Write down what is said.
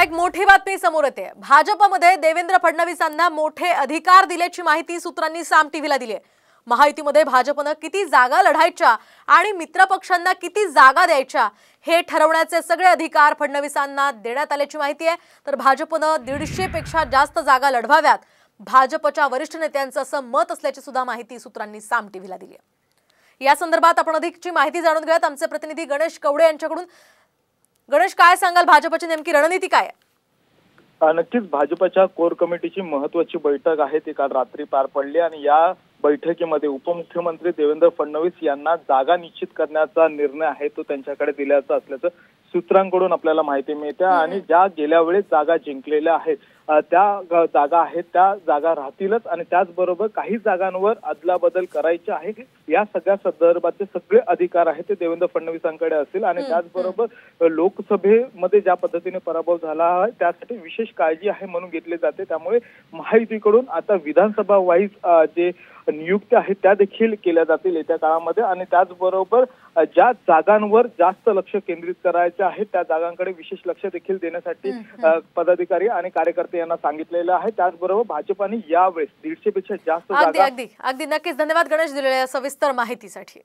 एक मोठी बातमी समोर येते। भाजपमध्ये देवेंद्र फडणवीसांना मोठे अधिकार दिल्याची माहिती सूत्रांनी साम टीव्हीला दिली आहे। महायुतीमध्ये भाजपने किती जागा लढायच्या आणि मित्रपक्षांना किती जागा द्यायच्या हे ठरवण्याचे सगळे अधिकार फडणवीसांना देण्यात आल्याची माहिती आहे। तर भाजपने 150 पेक्षा जास्त जागा लढवाव्यात भाजपच्या वरिष्ठ नेत्यांचं असं मत असल्याची सुद्धा माहिती सूत्रांनी साम टीव्हीला दिली आहे। या संदर्भात आपण अधिकची माहिती जाणून घेऊयात आमचे प्रतिनिधी गणेश कवडे यांच्याकडून। गणेश, काय सांगाल, भाजपची नेमकी रणनीती काय आहे? नक्कीच भाजपच्या कोर कमिटीची महत्त्वाची बैठक आहे ती काल रात्री पार पडली आणि या बैठकीमध्ये उपमुख्यमंत्री देवेंद्र फडणवीस यांना जागा निश्चित करण्याचा निर्णय आहे तो त्यांच्याकडे दिल्याचा असल्याचं सूत्रांकडून आपल्याला माहिती मिळते। आणि ज्या गेल्या वेळेस जागा जिंकलेल्या आहेत त्या जागा आहेत त्या जागा राहतीलच आणि त्याचबरोबर काही जागांवर अदलाबदल करायची आहे। या सगळ्या संदर्भाचे सगळे अधिकार आहेत ते देवेंद्र फडणवीसांकडे असतील आणि त्याचबरोबर लोकसभेमध्ये ज्या पद्धतीने पराभव झाला आहे त्यासाठी विशेष काळजी आहे म्हणून घेतली जाते। त्यामुळे महायुतीकडून आता विधानसभा वाईज जे नियुक्त्या आहेत त्या देखील केल्या जातील येत्या काळामध्ये आणि त्याचबरोबर ज्या जागांवर जास्त लक्ष केंद्रित करायचे आहे त्या जागांकडे विशेष लक्ष देखील देण्यासाठी पदाधिकारी आणि कार्यकर्ते यांना सांगितलेलं आहे। त्याचबरोबर भाजपाने यावेळेस 150 पेक्षा जास्त जागा अगदी नक्कीच। धन्यवाद गणेश दिलेल्या सविस्तर माहितीसाठी।